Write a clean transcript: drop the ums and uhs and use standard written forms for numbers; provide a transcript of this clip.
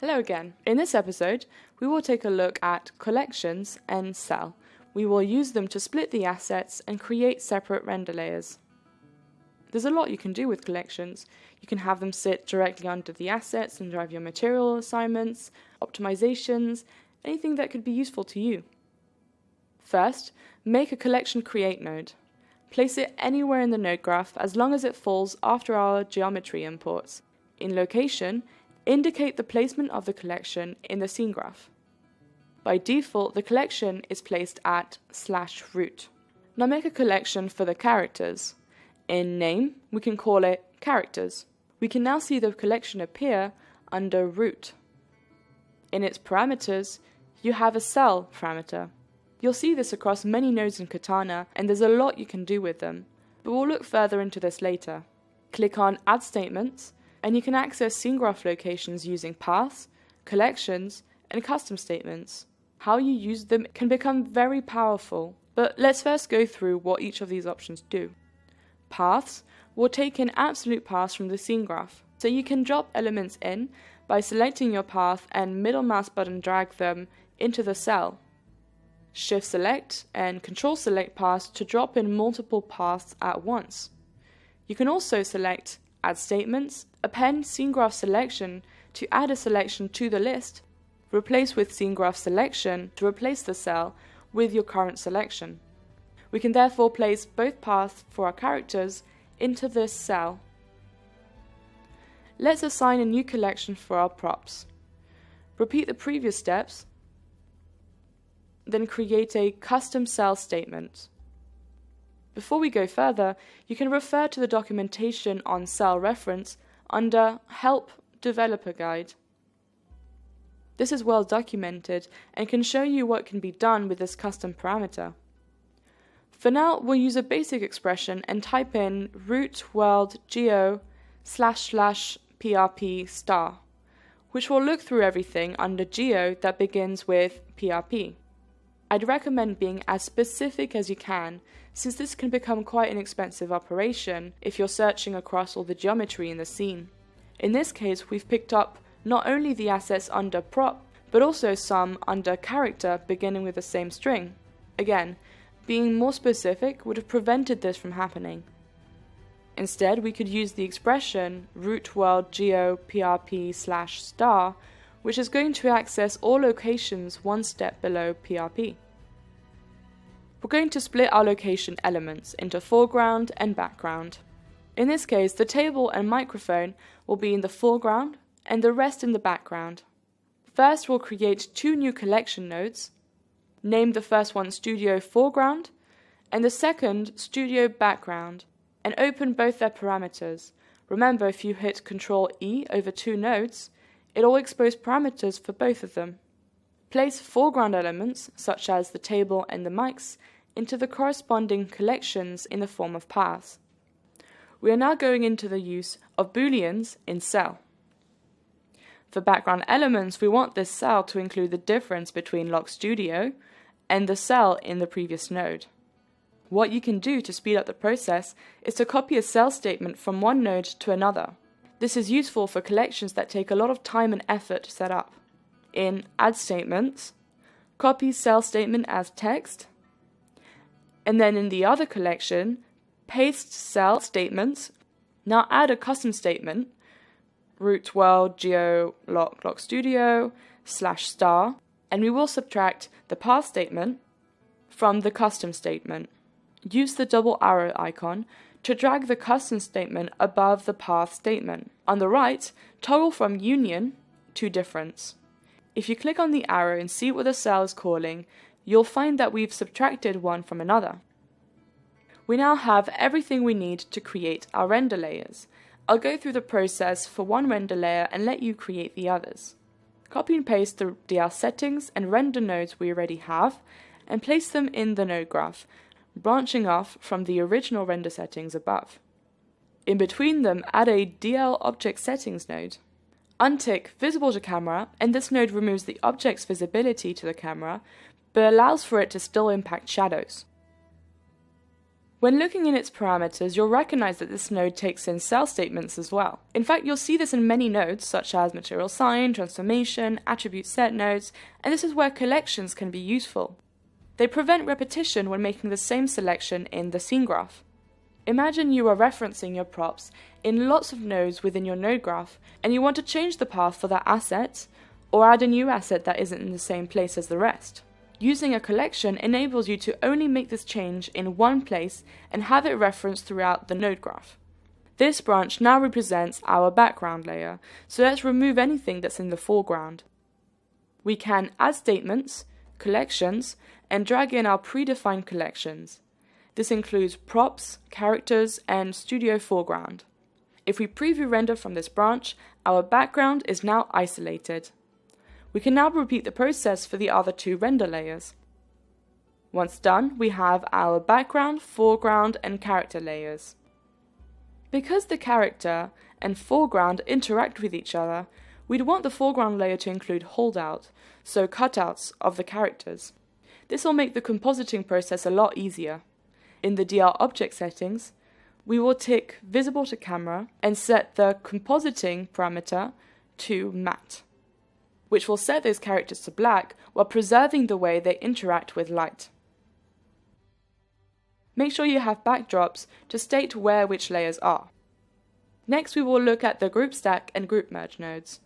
Hello again. In this episode, we will take a look at collections and Cel. We will use them to split the assets and create separate render layers. There's a lot you can do with collections. You can have them sit directly under the assets and drive your material assignments, optimizations, anything that could be useful to you. First, make a collection create node. Place it anywhere in the node graph as long as it falls after our geometry imports. In location, indicate the placement of the collection in the scene graph. By default, the collection is placed at /root. Now make a collection for the characters. In name, we can call it characters. We can now see the collection appear under root. In its parameters, you have a Cel parameter. You'll see this across many nodes in Katana, and there's a lot you can do with them, but we'll look further into this later. Click on Add Statements, and you can access scene graph locations using paths, collections, and custom statements. How you use them can become very powerful, but let's first go through what each of these options do. Paths will take in absolute paths from the scene graph, so you can drop elements in by selecting your path and middle mouse button drag them into the cell. Shift select and control select paths to drop in multiple paths at once. You can also select Add Statements, append scene graph selection to add a selection to the list, replace with scene graph selection to replace the cell with your current selection. We can therefore place both paths for our characters into this cell. Let's assign a new collection for our props. Repeat the previous steps, then create a custom Cel statement. Before we go further, you can refer to the documentation on Cel reference under Help Developer Guide. This is well documented and can show you what can be done with this custom parameter. For now, we'll use a basic expression and type in root world geo //prp star, which will look through everything under geo that begins with prp. I'd recommend being as specific as you can, since this can become quite an expensive operation if you're searching across all the geometry in the scene. In this case, we've picked up not only the assets under prop, but also some under character beginning with the same string. Again, being more specific would have prevented this from happening. Instead, we could use the expression root world geo prp /star, which is going to access all locations one step below PRP. We're going to split our location elements into foreground and background. In this case, the table and microphone will be in the foreground and the rest in the background. First, we'll create two new collection nodes. Name the first one Studio Foreground and the second Studio Background, and open both their parameters. Remember, if you hit Ctrl E over two nodes, it'll expose parameters for both of them. Place foreground elements, such as the table and the mics, into the corresponding collections in the form of paths. We are now going into the use of booleans in Cel. For background elements, we want this cell to include the difference between Lock Studio and the cell in the previous node. What you can do to speed up the process is to copy a Cel statement from one node to another. This is useful for collections that take a lot of time and effort to set up. In Add Statements, copy Cel statement as text, and then in the other collection, paste Cel statements. Now add a custom statement, root world geo lock studio /star, and we will subtract the path statement from the custom statement. Use the double arrow icon to drag the custom statement above the path statement. On the right, toggle from union to difference. If you click on the arrow and see what the cell is calling, you'll find that we've subtracted one from another. We now have everything we need to create our render layers. I'll go through the process for one render layer and let you create the others. Copy and paste the DL settings and render nodes we already have, and place them in the node graph, branching off from the original render settings above. In between them, add a DL Object Settings node. Untick Visible to Camera, and this node removes the object's visibility to the camera, but allows for it to still impact shadows. When looking in its parameters, you'll recognize that this node takes in cell statements as well. In fact, you'll see this in many nodes, such as material sign, transformation, attribute set nodes, and this is where collections can be useful. They prevent repetition when making the same selection in the scene graph. Imagine you are referencing your props in lots of nodes within your node graph, and you want to change the path for that asset, or add a new asset that isn't in the same place as the rest. Using a collection enables you to only make this change in one place and have it referenced throughout the node graph. This branch now represents our background layer, so let's remove anything that's in the foreground. We can add statements, collections, and drag in our predefined collections. This includes props, characters, and studio foreground. If we preview render from this branch, our background is now isolated. We can now repeat the process for the other two render layers. Once done, we have our background, foreground, and character layers. Because the character and foreground interact with each other, we'd want the foreground layer to include holdout, so cutouts of the characters. This will make the compositing process a lot easier. In the DR object settings, we will tick visible to camera and set the compositing parameter to matte, which will set those characters to black while preserving the way they interact with light. Make sure you have backdrops to state where which layers are. Next, we will look at the group stack and group merge nodes.